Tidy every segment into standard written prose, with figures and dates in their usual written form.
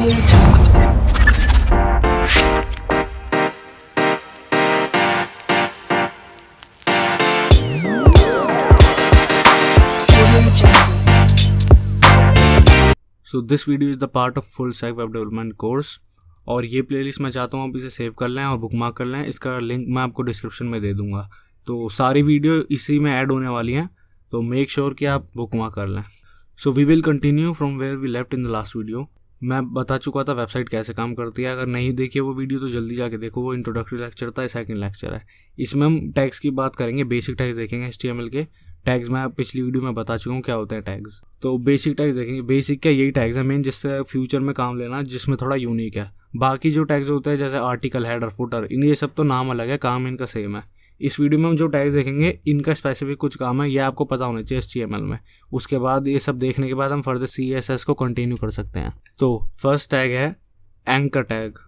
So this video is the part of full stack web development course और ये playlist मैं चाहता हूँ आप इसे सेव कर लें और बुकमार्क कर लें। इसका लिंक मैं आपको डिस्क्रिप्शन में दे दूँगा। तो सारी वीडियो इसी में ऐड होने वाली हैं, तो मेक श्योर कि आप बुकमार्क कर लें। So we will continue from where we left in the last video. मैं बता चुका था वेबसाइट कैसे काम करती है। अगर नहीं देखिए वो वीडियो तो जल्दी जाके देखो, वो इंट्रोडक्टरी लेक्चर था, सेकंड लेक्चर है। इसमें हम टैग्स की बात करेंगे, बेसिक टैग्स देखेंगे HTML के। टैग्स मैं पिछली वीडियो में बता चुका हूँ क्या होते हैं टैग्स। तो बेसिक टैग्स देखेंगे। बेसिक क्या, यही टैग्स हैं मेन जिससे फ्यूचर में काम लेना, जिसमें थोड़ा यूनिक है। बाकी जो टैग्स होते हैं जैसे आर्टिकल, हेडर, फुटर, इन ये सब तो नाम अलग है, काम इनका सेम है। इस वीडियो में हम जो टैग्स देखेंगे इनका स्पेसिफिक कुछ काम है, ये आपको पता होना चाहिए HTML में। उसके बाद ये सब देखने के बाद हम फर्दर CSS को कंटिन्यू कर सकते हैं। तो फर्स्ट टैग है एंकर टैग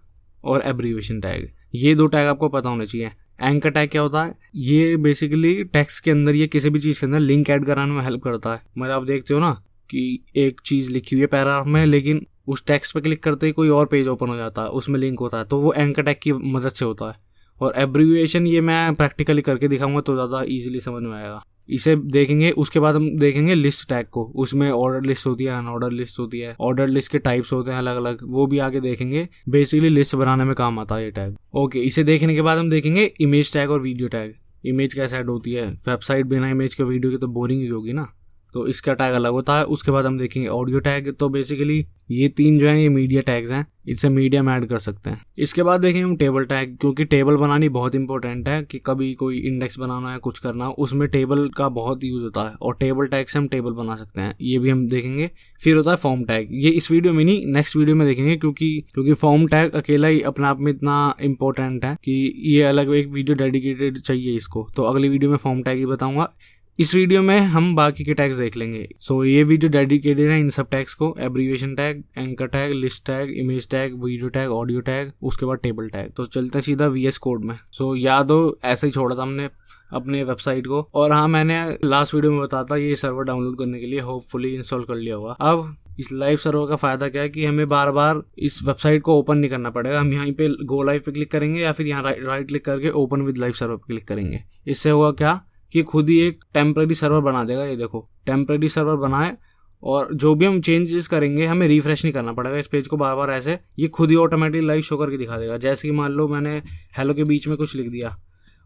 और एब्रीविएशन टैग। ये दो टैग आपको पता होने चाहिए। एंकर टैग क्या होता है? ये बेसिकली टेक्स्ट के अंदर या किसी भी चीज़ के अंदर लिंक ऐड कराने में हेल्प करता है। मतलब आप देखते हो ना कि एक चीज़ लिखी हुई है पैराग्राफ में, लेकिन उस टेक्स्ट पे क्लिक करते ही कोई और पेज ओपन हो जाता है, उसमें लिंक होता है, तो वो एंकर टैग की मदद से होता है। और एब्रीविएशन ये मैं प्रैक्टिकली करके दिखाऊंगा तो ज़्यादा इजीली समझ में आएगा। इसे देखेंगे। उसके बाद हम देखेंगे लिस्ट टैग को। उसमें ऑर्डर लिस्ट होती है, अनऑर्डर लिस्ट होती है, ऑर्डर लिस्ट के टाइप्स होते हैं अलग अलग, वो भी आगे देखेंगे। बेसिकली लिस्ट बनाने में काम आता है ये टैग। ओके, इसे देखने के बाद हम देखेंगे इमेज टैग और वीडियो टैग। इमेज कैसे ऐड होती है? वेबसाइट बिना इमेज के वीडियो की तो बोरिंग ही होगी ना, तो इसका टैग अलग होता है। उसके बाद हम देखेंगे ऑडियो टैग। तो बेसिकली ये तीन जो हैं ये मीडिया टैग्स हैं, इससे मीडिया में ऐड कर सकते हैं। इसके बाद देखेंगे हम टेबल टैग, क्योंकि टेबल बनानी बहुत इंपॉर्टेंट है कि कभी कोई इंडेक्स बनाना है, कुछ करना, उसमें टेबल का बहुत यूज होता है और टेबल टैग से हम टेबल बना सकते हैं, ये भी हम देखेंगे। फिर होता है फॉर्म टैग। ये इस वीडियो में नहीं, नेक्स्ट वीडियो में देखेंगे, क्योंकि फॉर्म टैग अकेला ही अपने आप में इतना इंपॉर्टेंट है कि ये अलग एक वीडियो डेडिकेटेड चाहिए इसको। तो अगली वीडियो में फॉर्म टैग ही बताऊंगा। इस वीडियो में हम बाकी के टैग्स देख लेंगे। सो ये वीडियो डेडिकेटेड है इन सब टैग्स को, abbreviation tag, anchor tag, list tag, image tag, video tag, audio tag, उसके बाद टेबल टैग। तो चलते हैं सीधा VS कोड में। सो याद हो ऐसे ही छोड़ा था हमने अपने वेबसाइट को। और हाँ, मैंने लास्ट वीडियो में बताया था ये सर्वर डाउनलोड करने के लिए होपफुली इंस्टॉल कर लिया होगा। अब इस लाइव सर्वर का फायदा क्या है कि हमें बार बार इस वेबसाइट को ओपन नहीं करना पड़ेगा। हम यहाँ पे गो लाइव पे क्लिक करेंगे या फिर यहाँ राइट क्लिक करके ओपन विद लाइव सर्वर पे क्लिक करेंगे। इससे होगा क्या कि खुद ही एक टेम्परेरी सर्वर बना देगा। ये देखो टेम्परेरी सर्वर बनाए, और जो भी हम चेंजेस करेंगे हमें रिफ्रेश नहीं करना पड़ेगा इस पेज को बार बार। ऐसे ये खुद ही ऑटोमेटिकली लाइव शो करके दिखा देगा। जैसे कि मान लो मैंने हेलो के बीच में कुछ लिख दिया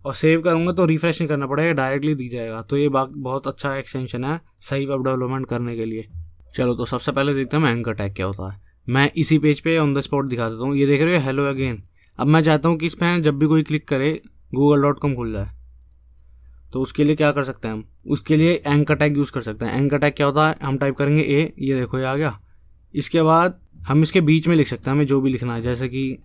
और सेव करूँगा तो रिफ्रेश नहीं करना पड़ेगा, डायरेक्टली दी जाएगा। तो ये बहुत अच्छा एक्सटेंशन है सही वेब डेवलपमेंट करने के लिए। चलो तो सबसे पहले देखते हैं एंकर टैग क्या होता है। मैं इसी पेज पे ऑन द स्पॉट दिखा देता हूँ। ये देख रहे हो हेलो अगेन। अब मैं चाहता हूँ कि इस पर जब भी कोई क्लिक करे google.com खुल जाए। तो उसके लिए क्या कर सकते हैं हम? उसके लिए एंकर टैग यूज़ कर सकते हैं। एंकर टैग क्या होता है? हम टाइप करेंगे ये देखो ये आ गया। इसके बाद हम इसके बीच में लिख सकते हैं हमें जो भी लिखना है, जैसे कि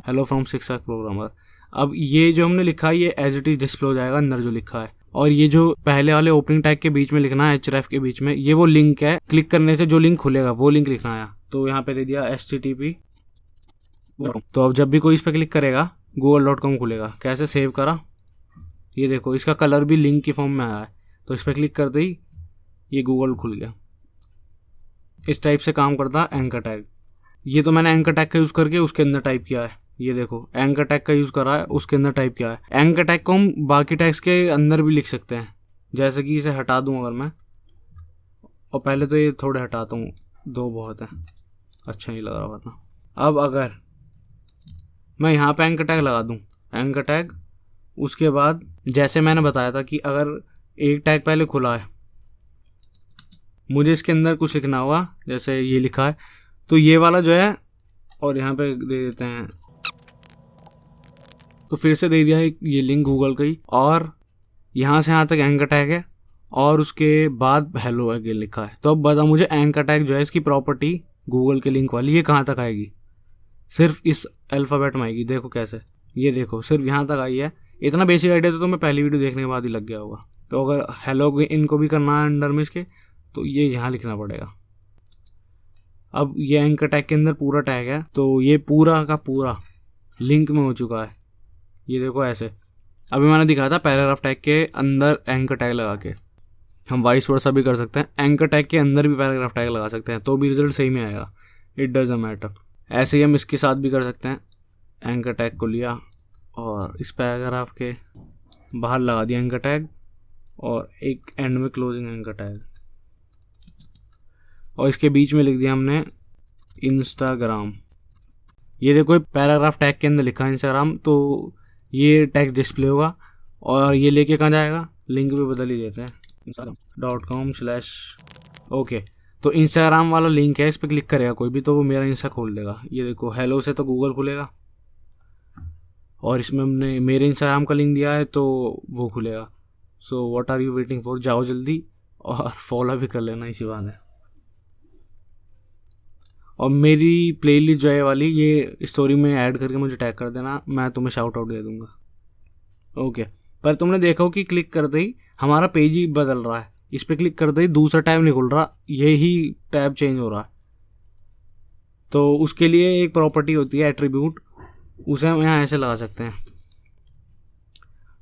हेलो फ्रॉम सिक्स प्रोग्रामर। अब ये जो हमने लिखा है ये एज इट इज़ डिस्प्ले हो जाएगा अंदर जो लिखा है। और ये जो पहले वाले ओपनिंग टैग के बीच में लिखना है href के बीच में, ये वो लिंक है, क्लिक करने से जो लिंक खुलेगा वो लिंक लिखना है। तो यहाँ पे दे दिया HTTP। तो अब जब भी कोई इस पर क्लिक करेगा google.com खुलेगा। कैसे? सेव करा, ये देखो इसका कलर भी लिंक की फॉर्म में आया है। तो इस पर क्लिक करते ही ये गूगल खुल गया। इस टाइप से काम करता है एंकर टैग। ये तो मैंने एंकर टैग का यूज़ करके उसके अंदर टाइप किया है। ये देखो एंकर टैग का यूज़ करा है, उसके अंदर टाइप किया है। एंकर टैग को हम बाकी टैग्स के अंदर भी लिख सकते हैं। जैसे कि इसे हटा दूँ अगर मैं, और पहले तो ये थोड़े हटाता हूँ, दो बहुत है, अच्छा नहीं लग रहा वरना। अब अगर मैं यहाँ पे एंकर टैग लगा दूँ, एंकर टैग, उसके बाद जैसे मैंने बताया था कि अगर एक टैग पहले खुला है, मुझे इसके अंदर कुछ लिखना होगा, जैसे ये लिखा है तो ये वाला जो है, और यहाँ पे दे देते हैं, तो फिर से दे दिया है ये लिंक गूगल का ही, और यहाँ से यहाँ तक एंकर टैग है और उसके बाद हेलो अगेन लिखा है। तो अब बता मुझे एंकर टैग जो है इसकी प्रॉपर्टी गूगल के लिंक वाली ये कहाँ तक आएगी? सिर्फ इस अल्फ़ाबेट में आएगी। देखो कैसे, ये देखो सिर्फ यहाँ तक आई है। इतना बेसिक आइडिया तो मैं पहली वीडियो देखने के बाद ही लग गया होगा। तो अगर हेलो इनको भी करना है अंडर में इसके, तो ये यहाँ लिखना पड़ेगा। अब ये एंकर टैग के अंदर पूरा टैग है, तो ये पूरा का पूरा लिंक में हो चुका है। ये देखो ऐसे। अभी मैंने दिखाया था पैराग्राफ टैग के अंदर एंकर टैग लगा के, हम वाइस वर्सा भी कर सकते हैं। एंकर टैग के अंदर भी पैराग्राफ टैग लगा सकते हैं, तो भी रिजल्ट सही में आएगा। It doesn't matter. ऐसे ही हम इसके साथ भी कर सकते हैं। एंकर टैग को लिया और इस पैराग्राफ के बाहर लगा दिया एंकर टैग और एक एंड में क्लोजिंग एंकर टैग, और इसके बीच में लिख दिया हमने इंस्टाग्राम। ये देखो पैराग्राफ टैग के अंदर लिखा है इंस्टाग्राम, तो ये टैग डिस्प्ले होगा और ये लेके कहाँ जाएगा, लिंक पे बदल ही देते हैं instagram.com/ ओके। तो इंस्टाग्राम वाला लिंक है, इस पर क्लिक करेगा कोई भी तो वो मेरा इंस्टा खोल देगा। ये देखो हेलो से तो गूगल खुलेगा और इसमें हमने मेरे इंस्टाग्राम का लिंक दिया है तो वो खुलेगा। So what are you waiting for, जाओ जल्दी और फॉलो भी कर लेना इसी बात है। और मेरी प्लेलिस्ट जो है वाली ये स्टोरी में ऐड करके मुझे टैग कर देना, मैं तुम्हें शाउट आउट दे दूंगा। ओके, पर तुमने देखा हो कि क्लिक करते ही हमारा पेज ही बदल रहा है। इस पर क्लिक करते ही दूसरा टैब नहीं खुल रहा, यही टैब चेंज हो रहा है। तो उसके लिए एक प्रॉपर्टी होती है एट्रीब्यूट, उसे हम यहाँ ऐसे लगा सकते हैं।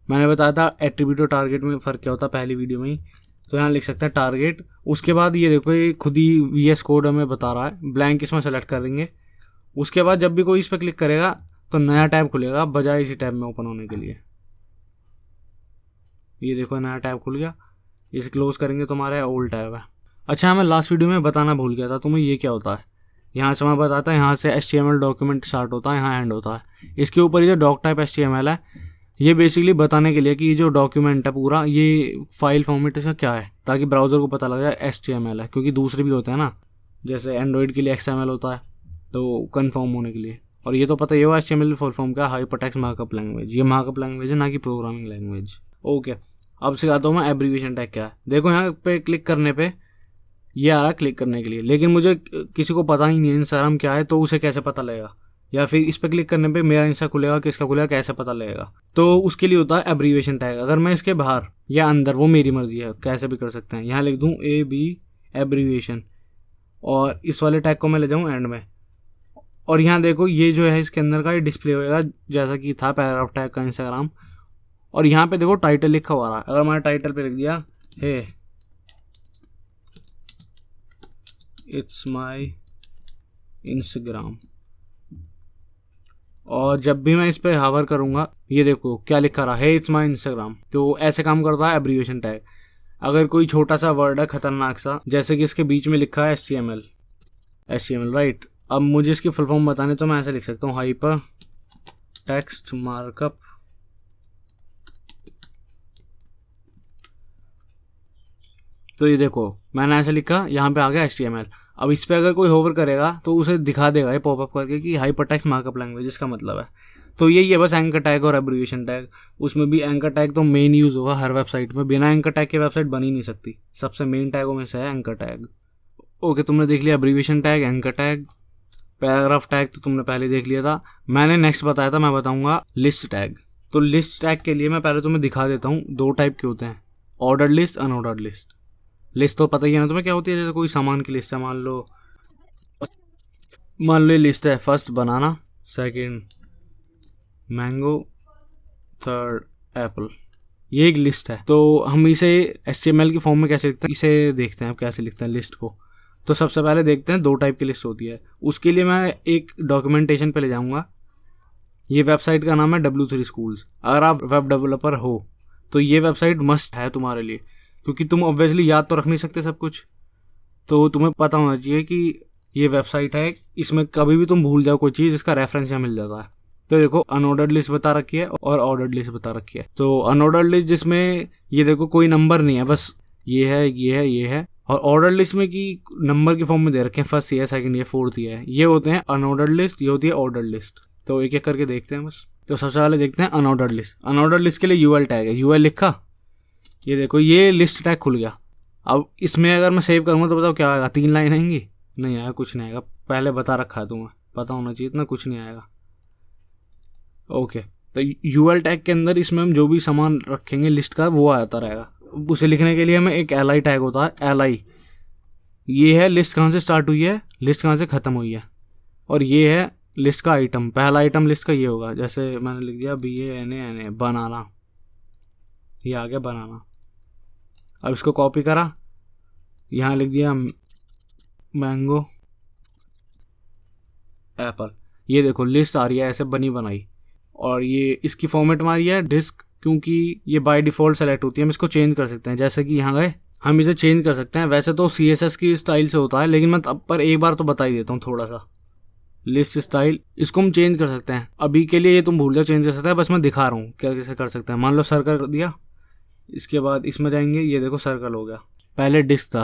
मैंने बताया था एट्रीब्यूट और टारगेट में फ़र्क क्या होता है पहली वीडियो में ही। तो यहाँ लिख सकते हैं टारगेट, उसके बाद ये देखो ये खुद ही VS कोड हमें बता रहा है, ब्लैंक इसमें सेलेक्ट करेंगे। उसके बाद जब भी कोई इस पर क्लिक करेगा तो नया टैब खुलेगा बजाय इसी टैब में ओपन होने के लिए। ये देखो नया टैब खुल गया, इसे क्लोज करेंगे तो हमारा ओल्ड टैब है। अच्छा, मैं लास्ट वीडियो में बताना भूल गया था तुम्हें, ये क्या होता है। यहाँ से मैं बताता है, यहाँ से HTML डॉक्यूमेंट स्टार्ट होता है, यहाँ एंड होता है। इसके ऊपर ये जो डॉक टाइप HTML है, ये बेसिकली बताने के लिए कि ये जो डॉक्यूमेंट है पूरा ये फाइल फॉर्मेट इसका क्या है, ताकि ब्राउज़र को पता लग जाए HTML है। क्योंकि दूसरे भी होते हैं ना, जैसे एंड्रॉयड के लिए XML होता है तो कन्फर्म होने के लिए। और ये तो पता ही होगा HTML फुल फॉर्म क्या, हाइपरटेक्स्ट मार्कअप लैंग्वेज। ये मार्कअप लैंग्वेज है, ना कि प्रोग्रामिंग लैंग्वेज। ओके, अब सिखाता हूँ मैं एब्रीविएशन टैग क्या है। देखो यहाँ पे क्लिक करने पे ये आ रहा है क्लिक करने के लिए, लेकिन मुझे किसी को पता ही नहीं है इंस्टाग्राम क्या है, तो उसे कैसे पता लगेगा। या फिर इस पर क्लिक करने पे मेरा इंस्टा खुलेगा, किसका खुलेगा, कैसे पता लगेगा। तो उसके लिए होता है एब्रीविएशन टैग। अगर मैं इसके बाहर या अंदर, वो मेरी मर्जी है, कैसे भी कर सकते हैं। यहाँ लिख दूँ AB एब्रीविएशन और इस वाले टैग को मैं ले जाऊँ एंड में, और यहाँ देखो ये जो है इसके अंदर का ये डिस्प्ले होएगा जैसा कि था पैराग्राफ टैग का इंस्टाग्राम। और यहाँ पे देखो टाइटल लिखा हुआ रहा है। अगर मैंने टाइटल पे लिख दिया हे इट्स माई इंस्टाग्राम, और जब भी मैं इस पर हावर करूँगा ये देखो क्या लिखा रहा है, इट्स माई इंस्टाग्राम। तो ऐसे काम करता है एब्रीविएशन टैग। अगर कोई छोटा सा वर्ड है खतरनाक सा, जैसे कि इसके बीच में लिखा है HTML राइट। अब मुझे इसकी फुल फॉर्म बताने तो मैं ऐसे लिख सकता हूँ हाइपर टेक्स्ट मार्कअप। तो ये देखो मैंने ऐसे लिखा, यहाँ पे आ गया HTML। अब इस पर अगर कोई होवर करेगा तो उसे दिखा देगा ये पॉपअप करके कि हाइपरटेक्स्ट मार्कअप लैंग्वेज इसका मतलब है। तो यही है बस एंकर टैग और एब्रीविएशन टैग। उसमें भी एंकर टैग तो मेन यूज़ होगा हर वेबसाइट में, बिना एंकर टैग के वेबसाइट बन ही नहीं सकती। सबसे मेन टैगों में से है एंकर टैग। ओके, तुमने देख लिया abbreviation tag, anchor tag, paragraph tag तो तुमने पहले देख लिया था। मैंने नेक्स्ट बताया था, मैं बताऊँगा लिस्ट टैग। तो लिस्ट टैग के लिए मैं पहले तुम्हें दिखा देता हूँ, दो टाइप के होते हैं, ordered list, unordered list. List तो पता ही है ना तुम्हें क्या होती है, जैसे कोई सामान की लिस्ट है, मान लो ये लिस्ट है, फर्स्ट बनाना, सेकंड मैंगो, थर्ड एप्पल। ये एक लिस्ट है। तो हम इसे HTML की फॉर्म में कैसे लिखते हैं, इसे देखते हैं अब कैसे लिखते हैं लिस्ट को। तो सबसे पहले देखते हैं, दो टाइप की लिस्ट होती है। उसके लिए मैं एक डॉक्यूमेंटेशन पे ले जाऊंगा। ये वेबसाइट का नाम है W3 स्कूल्स। अगर आप वेब डेवलपर हो तो ये वेबसाइट मस्ट है तुम्हारे लिए, क्योंकि तुम ऑब्वियसली याद तो रख नहीं सकते सब कुछ, तो तुम्हें पता होना चाहिए कि ये वेबसाइट है, इसमें कभी भी तुम भूल जाओ कोई चीज़, इसका रेफरेंस यहाँ मिल जाता है। तो देखो अनऑर्डर्ड लिस्ट बता रखी है और ऑर्डर्ड लिस्ट बता रखी है। तो अनऑर्डर्ड लिस्ट जिसमें ये देखो कोई नंबर नहीं है, बस ये है, ये है, ये है। और ऑर्डर लिस्ट में कि नंबर की फॉर्म में दे रखे हैं, फर्स्ट ये है, सेकंड ये, फोर्थ ये है, ये होते हैं अनऑर्डर्ड लिस्ट, ये होती है ऑर्डर्ड लिस्ट। तो एक एक करके देखते हैं बस। तो सबसे पहले देखते हैं अनऑर्डर्ड लिस्ट। अनऑर्डर्ड लिस्ट के लिए UL टैग है, UL लिखा, ये देखो ये लिस्ट टैग खुल गया। अब इसमें अगर मैं सेव करूँगा तो बताओ क्या आएगा, 3 लाइन आएंगी? नहीं आएगा, कुछ नहीं आएगा, पहले बता रखा है तुम्हें, पता होना चाहिए इतना, कुछ नहीं आएगा। ओके, तो UL टैग के अंदर इसमें हम जो भी सामान रखेंगे लिस्ट का वो आता रहेगा। उसे लिखने के लिए हमें एक LI टैग होता है, LI। ये है लिस्ट कहाँ से स्टार्ट हुई है, लिस्ट कहाँ से ख़त्म हुई है, और ये है लिस्ट का आइटम। पहला आइटम लिस्ट का ये होगा, जैसे मैंने लिख दिया BANA बनाना, ये आ गया बनाना। अब इसको कॉपी करा, यहाँ लिख दिया मैंगो, एप्पल। ये देखो लिस्ट आ रही है ऐसे बनी बनाई, और ये इसकी फॉर्मेट हमारी है डिस्क, क्योंकि ये बाय डिफ़ॉल्ट सेलेक्ट होती है। हम इसको चेंज कर सकते हैं, जैसे कि यहाँ गए हम इसे चेंज कर सकते हैं। वैसे तो CSS की स्टाइल से होता है, लेकिन मैं अब पर एक बार तो बता ही देता हूँ थोड़ा सा। लिस्ट स्टाइल, इसको हम चेंज कर सकते हैं। अभी के लिए ये तुम भूल जाओ चेंज कर सकते हैं, बस मैं दिखा रहा हूँ क्या कैसे कर सकते हैं। मान लो सर्कल कर दिया, इसके बाद इसमें जाएंगे, ये देखो सर्कल हो गया। पहले डिस्क था,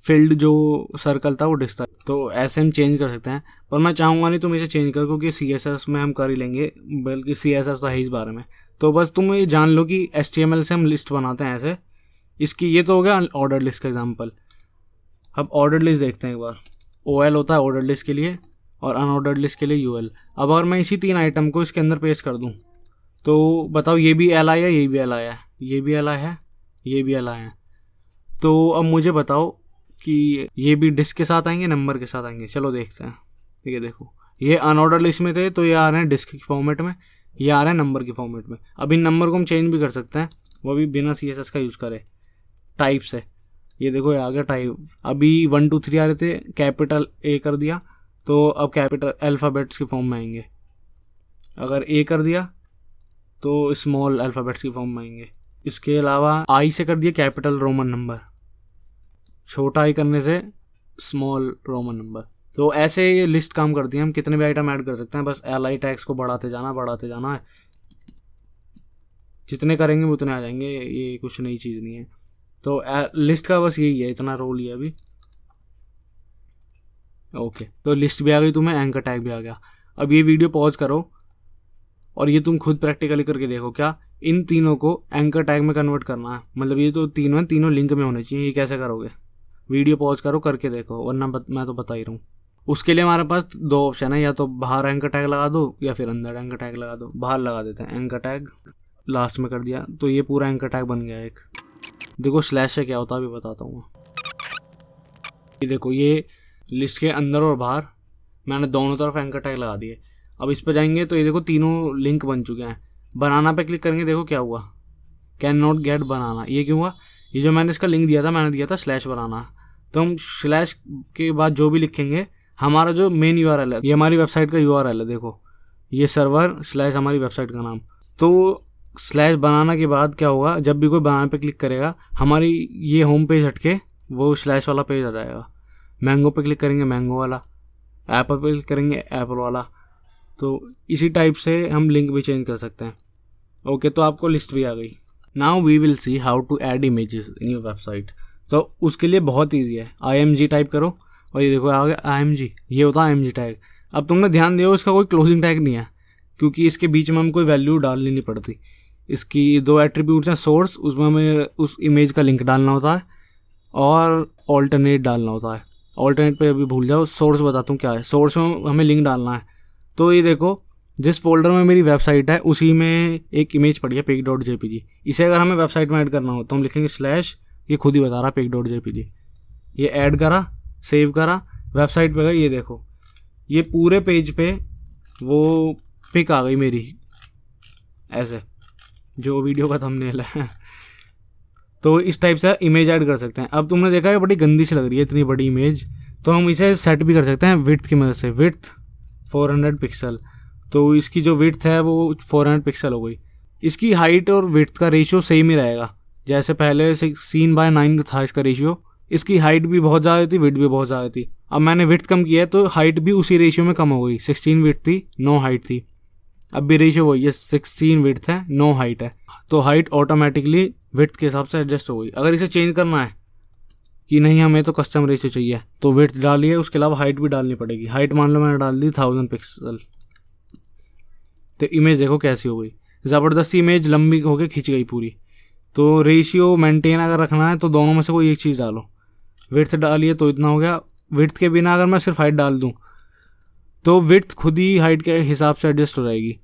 फील्ड जो सर्कल था वो डिस्क था। तो ऐसे हम चेंज कर सकते हैं, पर मैं चाहूँगा नहीं तुम इसे चेंज कर, क्योंकि CSS में हम कर ही लेंगे, बल्कि CSS तो है इस बारे में। तो बस तुम ये जान लो कि HTML से हम लिस्ट बनाते हैं ऐसे। इसकी ये तो हो गया ऑर्डर लिस्ट का एग्जांपल। अब ऑर्डर लिस्ट देखते हैं एक बार। OL होता है ऑर्डर लिस्ट के लिए, और अनऑर्डर्ड लिस्ट के लिए UL। अब अगर मैं इसी 3 आइटम को इसके अंदर पेस्ट कर दूं, तो बताओ ये भी LI है, ये भी LI है, ये भी LI है, ये भी LI है। तो अब मुझे बताओ कि ये भी डिस्क के साथ आएंगे, नंबर के साथ आएंगे। चलो देखते हैं। ये देखो, ये अनऑर्डर लिस्ट में थे तो ये आ रहे हैं डिस्क की फॉर्मेट में, ये आ रहे हैं नंबर की फॉर्मेट में। अब इन नंबर को हम चेंज भी कर सकते हैं, वो भी बिना CSS का यूज़ करें, टाइप से। ये देखो ये आ गया टाइप। अभी 1 2 3 आ रहे थे, कैपिटल A कर दिया तो अब कैपिटल अल्फ़ाबेट्स की फॉर्म में आएंगे। अगर A कर दिया तो स्मॉल अल्फ़ाबेट्स की फॉर्म में आएंगे। इसके अलावा I से कर दिया कैपिटल रोमन नंबर, छोटा I करने से स्मॉल रोमन नंबर। तो ऐसे ये लिस्ट काम करती है। हम कितने भी आइटम ऐड कर सकते हैं, बस LI टैग्स को बढ़ाते जाना है। जितने करेंगे उतने आ जाएंगे, ये कुछ नई चीज़ नहीं है। तो लिस्ट का बस यही है, इतना रोल ही है अभी। ओके, तो लिस्ट भी आ गई तुम्हें, एंकर टैग भी आ गया। अब ये वीडियो पॉज करो और ये तुम खुद प्रैक्टिकली करके देखो क्या इन तीनों को एंकर टैग में कन्वर्ट करना है। मतलब ये तो तीनों हैं, तीनों लिंक में होने चाहिए। ये कैसे करोगे, वीडियो पॉज करो करके देखो, वरना मैं तो बता ही रहा हूँ। उसके लिए हमारे पास 2 ऑप्शन है, या तो बाहर एंकर टैग लगा दो या फिर अंदर एंकर टैग लगा दो। बाहर लगा देते हैं एंकर टैग, लास्ट में कर दिया तो ये पूरा एंकर टैग बन गया एक। देखो स्लैश से क्या होता है अभी बताता हूँ। ये देखो ये लिस्ट के अंदर और बाहर मैंने दोनों तरफ एंकर टैग लगा दिए। अब इस पर जाएंगे तो ये देखो तीनों लिंक बन चुके हैं। बनाना पे क्लिक करेंगे, देखो क्या हुआ, कैन नॉट गेट बनाना। ये क्यों हुआ, ये जो मैंने इसका लिंक दिया था, मैंने दिया था स्लैश बनाना। तो हम स्लैश के बाद जो भी लिखेंगे, हमारा जो मेन URL है, ये हमारी वेबसाइट का URL है। देखो ये सर्वर स्लैश हमारी वेबसाइट का नाम। तो स्लैश बनाना के बाद क्या होगा, जब भी कोई बनाना पे क्लिक करेगा, हमारी ये होम पेज हटके वो स्लैश वाला पेज आ जाएगा। मैंगो पे क्लिक करेंगे मैंगो वाला, एप्पल पे क्लिक करेंगे एप्पल वाला। तो इसी टाइप से हम लिंक भी चेंज कर सकते हैं। ओके, तो आपको लिस्ट भी आ गई। Now we will see how to add images in your website. तो उसके लिए बहुत ईजी है, IMG टाइप करो और ये देखो आ गया IMG। ये होता है IMG टैग। अब तुमने ध्यान दियो इसका कोई क्लोजिंग टैग नहीं है, क्योंकि इसके बीच में हम कोई वैल्यू डालनी नहीं पड़ती। इसकी 2 एट्रीब्यूट्स हैं, सोर्स, उसमें हमें उस इमेज का लिंक डालना होता है, और ऑल्टरनेट डालना होता है। ऑल्टरनेट पे अभी भूल जाओ, सोर्स बताता हूँ क्या है। सोर्स में हमें लिंक डालना है। तो ये देखो जिस फोल्डर में मेरी वेबसाइट है उसी में एक इमेज पड़ी है pic.jpg। इसे अगर हमें वेबसाइट में ऐड करना हो तो हम लिखेंगे स्लैश, ये खुद ही बता रहा pic.jpg। ये ऐड करा, सेव करा, वेबसाइट पे गए, ये देखो ये पूरे पेज पे वो पिक आ गई मेरी, ऐसे जो वीडियो का थंबनेल है। तो इस टाइप से इमेज ऐड कर सकते हैं। अब तुमने देखा है बड़ी गंदी सी लग रही है इतनी बड़ी इमेज, तो हम इसे सेट भी कर सकते हैं विड्थ की मदद से। विड्थ 400 पिक्सल, तो इसकी जो विड्थ है वो 400 पिक्सल हो गई। इसकी हाइट और विड्थ का रेशियो सेम ही रहेगा, जैसे पहले 16:9 था इसका रेशियो। इसकी हाइट भी बहुत ज़्यादा थी, विड्थ भी बहुत ज़्यादा थी। अब मैंने विड्थ कम किया है तो हाइट भी उसी रेशियो में कम हो गई। 16 विड्थ थी, 9 हाइट थी। अब भी रेशियो वही है, 16 विड्थ है, 9 हाइट है। तो हाइट ऑटोमेटिकली विड्थ के हिसाब से एडजस्ट हो गई। अगर इसे चेंज करना है कि नहीं हमें तो कस्टम रेशियो चाहिए, तो विड्थ डालिए, उसके अलावा हाइट भी डालनी पड़ेगी। हाइट मान लो मैंने डाल दी 1000 पिक्सल। तो इमेज देखो कैसी हो गई, ज़बरदस्ती इमेज लंबी होकर खिंच गई पूरी। तो रेशियो मेंटेन अगर रखना है तो दोनों में से कोई एक चीज़ डालो। विड्थ डालिए तो इतना हो गया। विड्थ के बिना अगर मैं सिर्फ हाइट डाल दूँ तो विड्थ खुद ही हाइट के हिसाब से एडजस्ट हो जाएगी।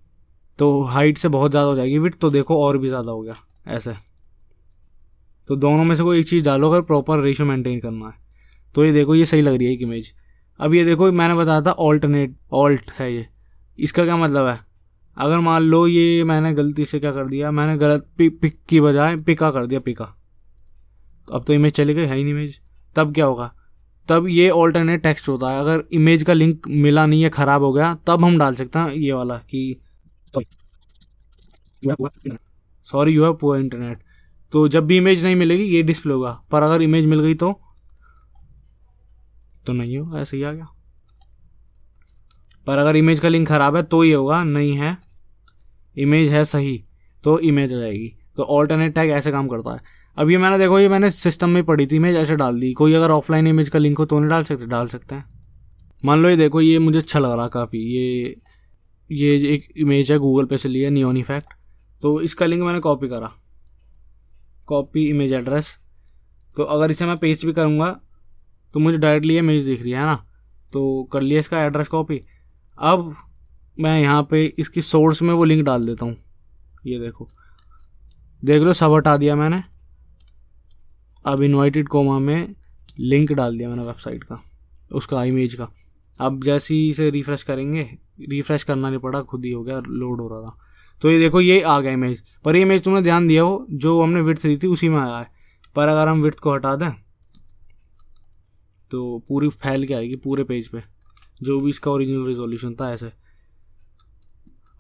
तो हाइट से बहुत ज़्यादा हो जाएगी विड्थ, तो देखो और भी ज़्यादा हो गया ऐसे। तो दोनों में से कोई एक चीज़ डालो अगर प्रॉपर रेशियो मेंटेन करना है। तो ये देखो ये सही लग रही है एक इमेज। अब ये देखो मैंने बताया था ऑल्टरनेट, ऑल्ट है ये। इसका क्या मतलब है, अगर मान लो ये मैंने गलती से क्या कर दिया, मैंने गलत पिक की बजाय पिका कर दिया, पिका। तो अब तो इमेज चली गई, है ही नहीं इमेज। तब क्या होगा, तब ये ऑल्टरनेट टेक्स्ट होता है। अगर इमेज का लिंक मिला नहीं है, ख़राब हो गया, तब हम डाल सकते हैं ये वाला कि sorry you have poor internet. तो जब भी इमेज नहीं मिलेगी ये डिस्प्ले होगा, पर अगर इमेज मिल गई तो नहीं होगा, ऐसे ही आ गया। पर अगर इमेज का लिंक ख़राब है तो ये होगा, नहीं है इमेज है सही तो इमेज आ जाएगी। तो ऑल्टरनेट टैग ऐसे काम करता है। अब ये मैंने देखो, ये मैंने सिस्टम में पढ़ी थी, इमेज ऐसे डाल दी। कोई अगर ऑफलाइन इमेज का लिंक हो तो नहीं डाल सकते? डाल सकते हैं। मान लो ये देखो, ये मुझे अच्छा लग रहा काफ़ी, ये एक इमेज है गूगल पे से लिया, नियॉन इफेक्ट। तो इसका लिंक मैंने कॉपी करा, कॉपी इमेज एड्रेस। तो अगर इसे मैं पेस्ट भी करूँगा तो मुझे डायरेक्टली इमेज दिख रही है ना, तो कर लिया इसका एड्रेस कॉपी। अब मैं यहाँ पे इसकी सोर्स में वो लिंक डाल देता हूँ। ये देखो, देख लो सब हटा दिया मैंने। अब इनवाइटेड कोमा में लिंक डाल दिया मैंने वेबसाइट का, उसका इमेज का। अब जैसे ही इसे रिफ़्रेश करेंगे, रिफ़्रेश करना नहीं पड़ा, खुद ही हो गया, लोड हो रहा था। तो ये देखो ये आ गया इमेज। पर ये इमेज तुमने ध्यान दिया हो, जो हमने विड्थ दी थी उसी में आया है। पर अगर हम विड्थ को हटा दें तो पूरी फैल के आएगी पूरे पेज पे, जो भी इसका ओरिजिनल रिजोल्यूशन था ऐसे।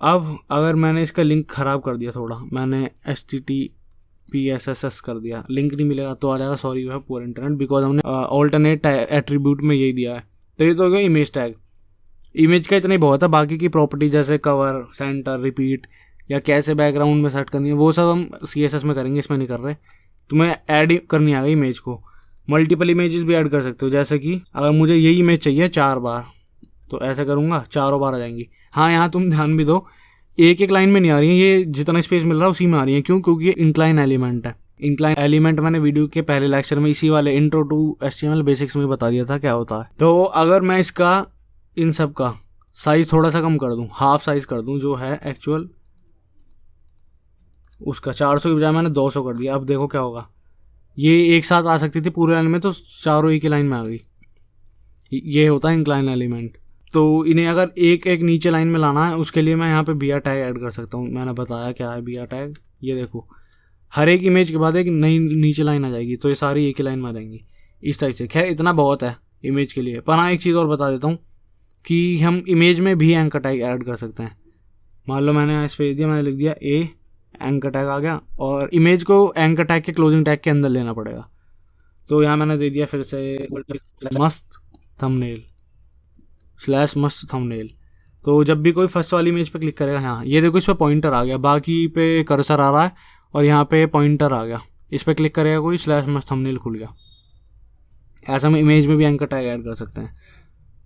अब अगर मैंने इसका लिंक ख़राब कर दिया थोड़ा, मैंने HTTPSS कर दिया, लिंक नहीं मिलेगा तो आ जाएगा sorry you have poor internet, because हमने ऑल्टरनेट एट्रीब्यूट में यही दिया है। तो ये तो हो गया इमेज टैग। इमेज का इतना ही बहुत है। बाकी की प्रॉपर्टी जैसे कवर, सेंटर, रिपीट या कैसे बैकग्राउंड में सेट करनी है, वो सब हम CSS में करेंगे, इसमें नहीं कर रहे। तुम्हें ऐड करनी आ गई इमेज को, मल्टीपल इमेजेस भी ऐड कर सकते हो। जैसे कि अगर मुझे यही इमेज चाहिए 4 बार, तो ऐसे करूँगा, चारों बार आ जाएंगी। हाँ, यहाँ तुम ध्यान भी दो, एक एक लाइन में नहीं आ रही है, ये जितना स्पेस मिल रहा है उसी में आ रही है। क्यों? क्योंकि ये इंक्लाइन एलिमेंट है। इंक्लाइन एलिमेंट मैंने वीडियो के पहले लेक्चर में, इसी वाले इंट्रो टू HTML बेसिक्स में बता दिया था क्या होता है। तो अगर मैं इसका इन सब का साइज़ थोड़ा सा कम कर दूँ, हाफ साइज़ कर दूँ, जो है एक्चुअल उसका 400 की बजाय मैंने 200 कर दिया। अब देखो क्या होगा, ये एक साथ आ सकती थी पूरे लाइन में, तो चारों एक ही लाइन में आ गई। ये होता है इंक्लाइन एलिमेंट। तो इन्हें अगर एक एक नीचे लाइन में लाना है, उसके लिए मैं यहाँ पे BR टैग ऐड कर सकता हूँ। मैंने बताया क्या है BR टैग। ये देखो, हर एक इमेज के बाद एक नई नीचे लाइन आ जाएगी, तो ये सारी एक ही लाइन में आ जाएंगी इस टाइप से। खैर इतना बहुत है इमेज के लिए। पर हाँ, एक चीज़ और बता देता हूँ कि हम इमेज में भी एंकर टैग ऐड कर सकते हैं। मान लो मैंने इस पे दिया, मैंने लिख दिया ए, एंकर टैग आ गया, और इमेज को एंकर टैग के क्लोजिंग टैग के अंदर लेना पड़ेगा। तो यहाँ मैंने दे दिया फिर से मस्त थंबनेल /मस्त थंबनेल। तो जब भी कोई फर्स्ट वाली इमेज पे क्लिक करेगा, हाँ ये देखो इस पर पॉइंटर आ गया, बाकी पे कर्सर आ रहा है और यहाँ पे पॉइंटर आ गया। इस पर क्लिक करेगा कोई /मस्त थंबनेल खुल गया। ऐसा हम इमेज में भी एंकर टैग ऐड कर सकते हैं।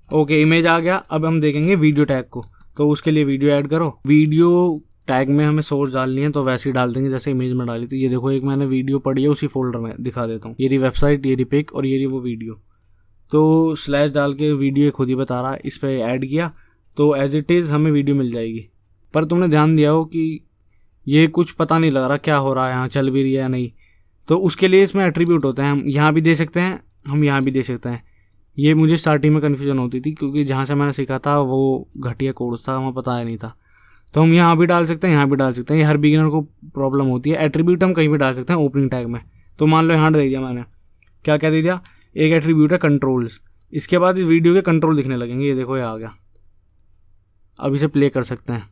ओके, इमेज आ गया। अब हम देखेंगे वीडियो टैग को। तो उसके लिए वीडियो ऐड करो। वीडियो टैग में हमें सोर्स डालनी है, तो वैसे ही डाल देंगे जैसे इमेज में डाली। तो ये देखो, एक मैंने वीडियो पड़ी है, उसी फोल्डर में दिखा देता हूँ। ये रही वेबसाइट, ये रही पिक और ये रही वो वीडियो। तो स्लैश डाल के वीडियो खुद ही बता रहा है, इस पर ऐड किया तो एज इट इज़ हमें वीडियो मिल जाएगी। पर तुमने ध्यान दिया हो कि ये कुछ पता नहीं लग रहा क्या हो रहा है, यहाँ चल भी रही है या नहीं। तो उसके लिए इसमें एट्रीब्यूट होते हैं, हम यहाँ भी दे सकते हैं, हम यहाँ भी दे सकते हैं। ये मुझे स्टार्टिंग में कन्फ्यूजन होती थी, क्योंकि जहाँ से मैंने सीखा था वो घटिया कोर्स था, हमें पता नहीं था। तो हम यहाँ भी डाल सकते हैं, यहाँ भी डाल सकते हैं। ये हर बिगिनर को प्रॉब्लम होती है। एट्रीब्यूट हम कहीं भी डाल सकते हैं ओपनिंग टैग में। तो मान लो यहाँ दे दिया मैंने, क्या क्या दे दिया, एक एट्रीब्यूट है कंट्रोल्स। इसके बाद इस वीडियो के कंट्रोल दिखने लगेंगे। ये देखो, ये आ गया। अब इसे प्ले कर सकते हैं,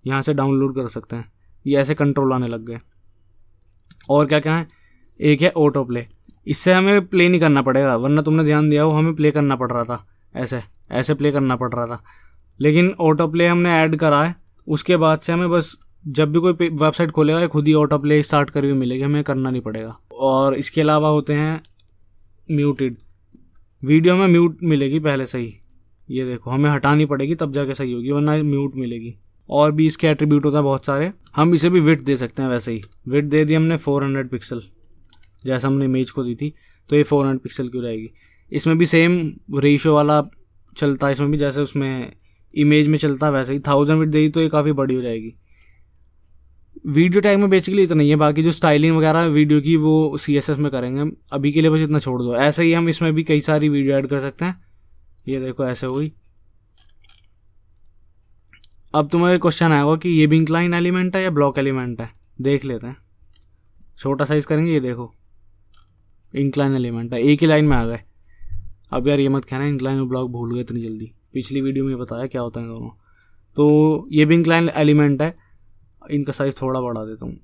यहाँ से डाउनलोड कर सकते हैं। ये ऐसे कंट्रोल आने लग गए। और क्या क्या है, एक है ऑटो प्ले। इससे हमें प्ले नहीं करना पड़ेगा, वरना तुमने ध्यान दिया हो हमें प्ले करना पड़ रहा था, ऐसे ऐसे प्ले करना पड़ रहा था। लेकिन ऑटो प्ले हमने ऐड करा है, उसके बाद से हमें बस जब भी कोई वेबसाइट खोलेगा खुद ही ऑटो प्ले स्टार्ट करके मिलेगी, हमें करना नहीं पड़ेगा। और इसके अलावा होते हैं म्यूटेड। वीडियो में म्यूट मिलेगी पहले से ही, ये देखो, हमें हटानी पड़ेगी तब जाके सही होगी, वरना म्यूट मिलेगी। और भी इसके एट्रीब्यूट होता है बहुत सारे। हम इसे भी विड्थ दे सकते हैं, वैसे ही विड्थ दे दी हमने 400 पिक्सल, जैसा हमने इमेज को दी थी। तो ये 400 पिक्सल की रहेगी। इसमें भी सेम रेशियो वाला चलता है, इसमें भी जैसे उसमें इमेज में चलता है वैसे ही। 1000 विड्थ दी तो ये काफ़ी बड़ी हो जाएगी। वीडियो टैग में बेसिकली इतना ही है, बाकी जो स्टाइलिंग वगैरह वीडियो की वो CSS में करेंगे हम। अभी के लिए बस इतना छोड़ दो। ऐसे ही हम इसमें भी कई सारी वीडियो ऐड कर सकते हैं। ये देखो ऐसे हुई। अब तुम्हें क्वेश्चन आएगा कि ये भी इंक्लाइन एलिमेंट है या ब्लॉक एलिमेंट है। देख लेते हैं, छोटा साइज करेंगे। ये देखो, इंक्लाइन एलिमेंट है, एक ही लाइन में आ गए। अब यार ये मत कहना इंक्लाइन और ब्लॉक भूल गए इतनी जल्दी, पिछली वीडियो में बताया क्या होता है दोनों। तो ये भी इंक्लाइन एलिमेंट है, इनका साइज़ थोड़ा बढ़ा देता हूँ,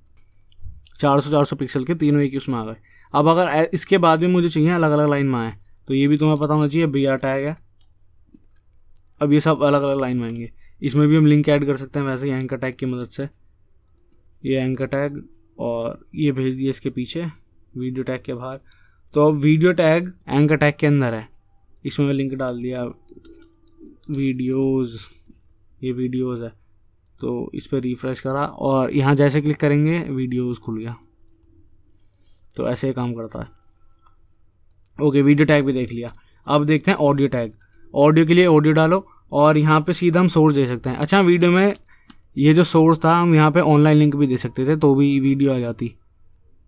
400 पिक्सल के तीनों एक ही उसमें आ गए। अब अगर इसके बाद भी मुझे चाहिए अलग अलग लाइन में आए, तो ये भी तुम्हें पता होना चाहिए BR टैग है। अब ये सब अलग अलग लाइन में आएंगे। इसमें भी हम लिंक ऐड कर सकते हैं वैसे ही एंकर टैग की मदद से। ये एंकर टैग और ये भेज दिए इसके पीछे वीडियो टैग के बाहर। तो अब वीडियो टैग एंकर टैग के अंदर है, इसमें मैं लिंक डाल दिया वीडियोज़, ये वीडियोज़ है। तो इस पर रिफ्रेश करा और यहाँ जैसे क्लिक करेंगे वीडियोज़ खुल गया। तो ऐसे ही काम करता है। ओके, वीडियो टैग भी देख लिया। अब देखते हैं ऑडियो टैग। ऑडियो के लिए ऑडियो डालो और यहाँ पे सीधा हम सोर्स दे सकते हैं। अच्छा, वीडियो में ये जो सोर्स था हम यहाँ पे ऑनलाइन लिंक भी दे सकते थे तो भी वीडियो आ जाती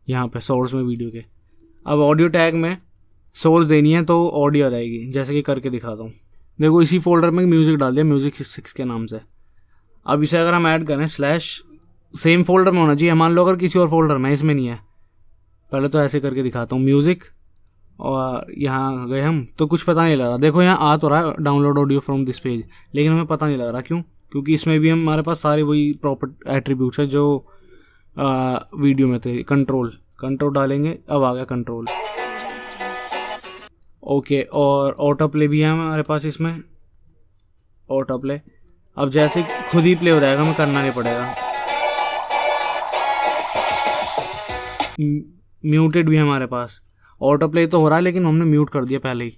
यहाँ पे सोर्स में वीडियो के। अब ऑडियो टैग में सोर्स देनी है तो ऑडियो आ जाएगी, जैसे कि करके दिखाता हूँ। देखो इसी फोल्डर में म्यूज़िक डाल दिया, म्यूज़िक 6 के नाम से। अब इसे अगर हम ऐड करें स्लैश, सेम फोल्डर में होना चाहिए। मान लो अगर किसी और फोल्डर में, इसमें नहीं है, पहले तो ऐसे करके दिखाता हूँ म्यूज़िक, और यहाँ गए हम तो कुछ पता नहीं लग रहा। देखो यहाँ आ तो रहा है download audio from this page, लेकिन हमें पता नहीं लग रहा। क्यों? क्योंकि इसमें भी हमारे पास सारे वही प्रॉपर एट्रीब्यूट्स है जो वीडियो में थे। कंट्रोल डालेंगे, अब आ गया कंट्रोल। ओके, और ऑटो प्ले भी है हमारे पास इसमें, ऑटो प्ले। अब जैसे खुद ही प्ले हो जाएगा, हमें करना नहीं पड़ेगा। म्यूटेड भी है हमारे पास, ऑटो प्ले तो हो रहा है लेकिन हमने म्यूट कर दिया पहले ही,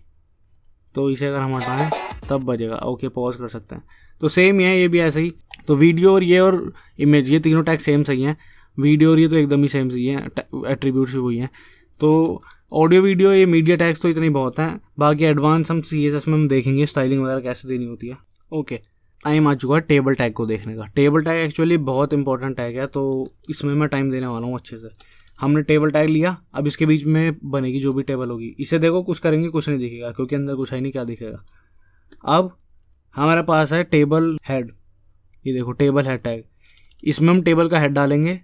तो इसे अगर हम हटाएं तब बजेगा। ओके, पॉज कर सकते हैं। तो सेम ही है, ये भी ऐसे ही। तो वीडियो और ये और इमेज, ये तीनों टैग सेम सही हैं। वीडियो और ये तो एकदम ही सेम सही है, एट्रीब्यूट्स भी वही हैं। तो ऑडियो वीडियो ये मीडिया टैग्स तो इतने बहुत हैं, बाकी एडवांस हम CSS में हम देखेंगे स्टाइलिंग वगैरह कैसे देनी होती है। ओके, टाइम आ चुका है टेबल टैग को देखने का। टेबल टैग एक्चुअली बहुत इंपॉर्टेंट टैग है, तो इसमें मैं टाइम देने वाला हूँ अच्छे से। हमने टेबल टैग लिया, अब इसके बीच में बनेगी जो भी टेबल होगी। इसे देखो कुछ करेंगे कुछ नहीं दिखेगा क्योंकि अंदर कुछ है नहीं, क्या दिखेगा। अब हमारे पास है टेबल हेड, ये देखो टेबल हेड टैग। इसमें हम टेबल का हेड डालेंगे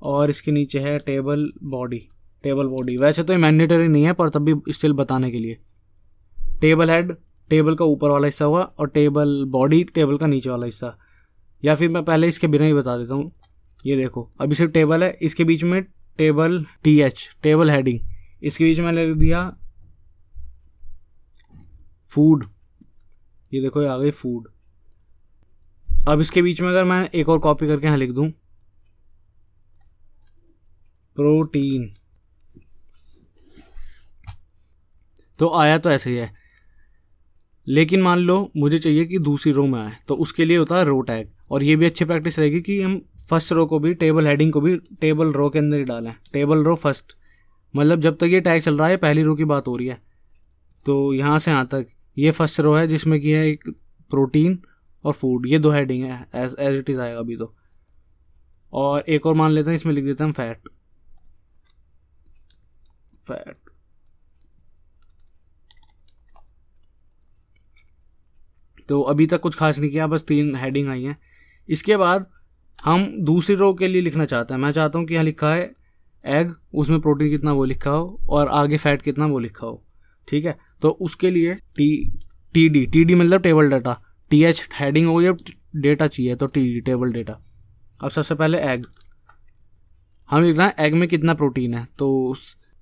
और इसके नीचे है टेबल बॉडी। वैसे तो ये मैंडेटरी नहीं है पर तब भी स्टिल बताने के लिए। टेबल हेड टेबल का ऊपर वाला हिस्सा हुआ और टेबल बॉडी टेबल का नीचे वाला हिस्सा। या फिर मैं पहले इसके बिना ही बता देता हूँ। ये देखो अभी सिर्फ टेबल है, इसके बीच में टेबल TH, टेबल हेडिंग, इसके बीच में लिख दिया फूड। ये देखो ये आ गई फूड। अब इसके बीच में अगर मैं एक और कॉपी करके यहाँ लिख दूँ प्रोटीन, तो आया तो ऐसे ही है। लेकिन मान लो मुझे चाहिए कि दूसरी रो में आए, तो उसके लिए होता है रो टैग। और ये भी अच्छी प्रैक्टिस रहेगी कि हम फर्स्ट रो को भी, टेबल हेडिंग को भी टेबल रो के अंदर ही डालें। टेबल रो फर्स्ट, मतलब जब तक ये टैग चल रहा है पहली रो की बात हो रही है, तो यहाँ से यहाँ तक ये फर्स्ट रो है जिसमें कि है एक प्रोटीन और फूड, ये 2 हेडिंग है एज इट इज़ आएगा अभी तो। और एक और मान लेते हैं, इसमें लिख देते हैं फैट। तो अभी तक कुछ खास नहीं किया, बस 3 हेडिंग आई हैं। इसके बाद हम दूसरी रो के लिए लिखना चाहते हैं। मैं चाहता हूँ कि यहाँ लिखा है एग, उसमें प्रोटीन कितना वो लिखा हो और आगे फैट कितना वो लिखा हो, ठीक है। तो उसके लिए TD मतलब टेबल डाटा, TH हेडिंग हो गई। अब डेटा चाहिए तो TD टेबल डेटा। अब सबसे पहले एग, हम लिखना है एग में कितना प्रोटीन है, तो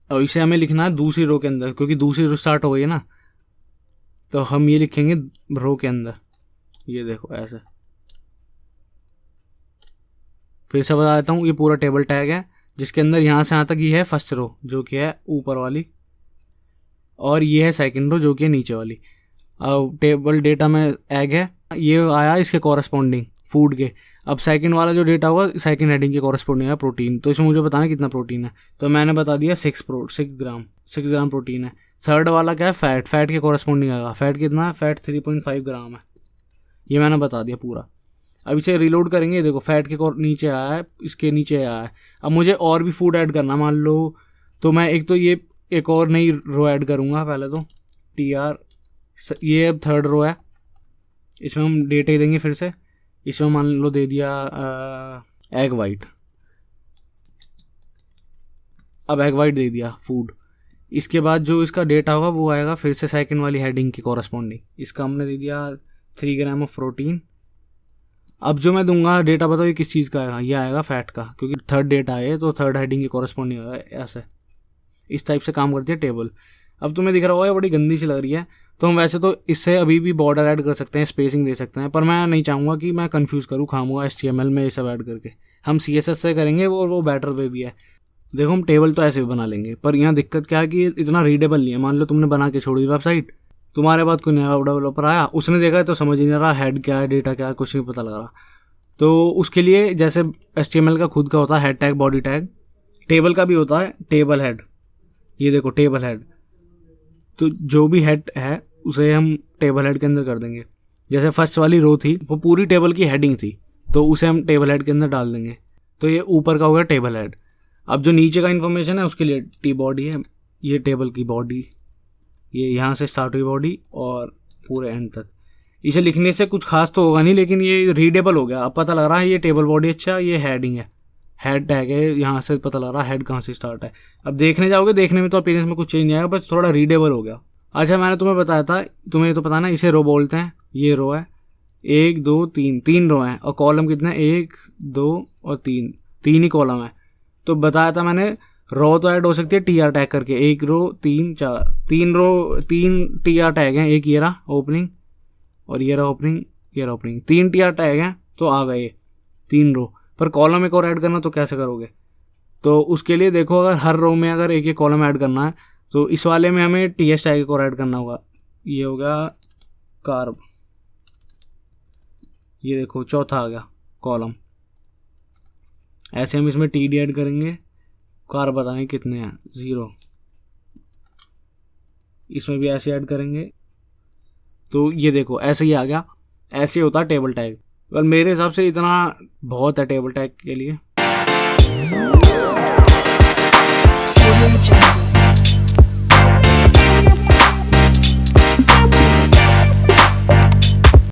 इसे हमें लिखना है दूसरी रो के अंदर, क्योंकि दूसरी रो स्टार्ट हो गई है ना, तो हम ये लिखेंगे रो के अंदर। ये देखो ऐसे, फिर से बता देता हूँ, ये पूरा टेबल टैग है जिसके अंदर यहाँ से यहाँ तक ये है फर्स्ट रो जो कि है ऊपर वाली, और ये है सेकंड रो जो कि है नीचे वाली। अब टेबल डेटा में एग है, ये आया इसके कॉरस्पॉन्डिंग फूड के। अब सेकंड वाला जो डेटा होगा सेकंड हेडिंग के कॉरस्पॉन्डिंग है प्रोटीन, तो इसमें मुझे बताना कितना प्रोटीन है, तो मैंने बता दिया 6 ग्राम प्रोटीन है। थर्ड वाला क्या है फैट के कॉरस्पॉन्डिंग आएगा। फैट कितना है, फैट 3.5 ग्राम है, ये मैंने बता दिया पूरा। अब इसे रिलोड करेंगे, देखो फैट के नीचे आया है, इसके नीचे आया है। अब मुझे और भी फूड ऐड करना मान लो, तो मैं एक और नई रो ऐड करूँगा। पहले तो TR, ये अब थर्ड रो है, इसमें हम डेटा ही देंगे फिर से। इसमें मान लो दे दिया एग वाइट। अब एग वाइट दे दिया फूड। इसके बाद जो इसका डेटा होगा वो आएगा फिर से सेकंड वाली हेडिंग की कॉरस्पॉन्डिंग। इसका हमने दे दिया 3 ग्राम ऑफ प्रोटीन। अब जो मैं दूंगा डेटा बताओ ये किस चीज़ का आएगा, ये आएगा फैट का, क्योंकि थर्ड डेटा है तो थर्ड हेडिंग की कॉरस्पॉन्डिंग होगा। ऐसे इस टाइप से काम करती है टेबल। अब तुम्हें दिख रहा होगा ये बड़ी गंदी सी लग रही है, तो हम वैसे तो इससे अभी भी बॉर्डर ऐड कर सकते हैं, स्पेसिंग दे सकते हैं, पर मैं नहीं चाहूँगा कि मैं कंफ्यूज करूँ खामूंगा HTML में ये सब ऐड करके। हम CSS से करेंगे वो बेटर वे भी है। देखो हम टेबल तो ऐसे भी बना लेंगे, पर यहाँ दिक्कत क्या है कि इतना रीडेबल नहीं है। मान लो तुमने बना के छोड़ी वेबसाइट, तुम्हारे बाद कोई नया वेब डेवलपर आया, उसने देखा तो समझ ही नहीं रहा हेड क्या है, डेटा क्या है, कुछ नहीं पता लग रहा। तो उसके लिए जैसे HTML का खुद का होता है head tag, body tag, table का भी होता है टेबल हेड। ये देखो टेबल हेड, तो जो भी हेड है उसे हम टेबल हेड के अंदर कर देंगे। जैसे फर्स्ट वाली रो थी वो पूरी टेबल की हेडिंग थी, तो उसे हम टेबल हेड के अंदर डाल देंगे। तो ये ऊपर का हो गया टेबल हेड। अब जो नीचे का इन्फॉर्मेशन है उसके लिए टी बॉडी है, ये टेबल की बॉडी, ये यहाँ से स्टार्ट हुई बॉडी और पूरे एंड तक। इसे लिखने से कुछ खास तो होगा नहीं, लेकिन ये रीडेबल हो गया। अब पता लग रहा है ये टेबल बॉडी, अच्छा ये हेडिंग है, हेड टैग है, यहाँ से पता लग रहा है हेड कहाँ से स्टार्ट है। अब देखने जाओगे, देखने में तो अपीयरेंस में कुछ चेंज नहीं आएगा, बस थोड़ा रीडेबल हो गया। अच्छा मैंने तुम्हें बताया था, तुम्हें तो पता ना, इसे रो बोलते हैं। ये रो है 1 2 3, 3 रो हैं, और कॉलम कितने हैं 1 2 और 3, 3 ही कॉलम है। तो बताया था मैंने रो तो ऐड हो सकती है TR टैग करके, 1 रो 3 4, 3 रो 3 TR टैग हैं, एक ये रहा ओपनिंग और ये रहा ओपनिंग, ये रहा ओपनिंग, 3 TR टैग हैं तो आ गए 3 रो। पर कॉलम एक और ऐड करना तो कैसे करोगे? तो उसके लिए देखो, अगर हर रो में अगर एक कॉलम ऐड करना है तो इस वाले में हमें TS टैग एक और ऐड करना होगा। ये होगा कार्ब, ये देखो चौथा आ गया कॉलम। ऐसे हम इसमें TD ऐड करेंगे, कार्ब बताएंगे कितने हैं 0, इसमें भी ऐसे ऐड करेंगे। तो ये देखो ऐसे ही आ गया। ऐसे होता है टेबल टैग। पर मेरे हिसाब से इतना बहुत है टेबल टैग के लिए,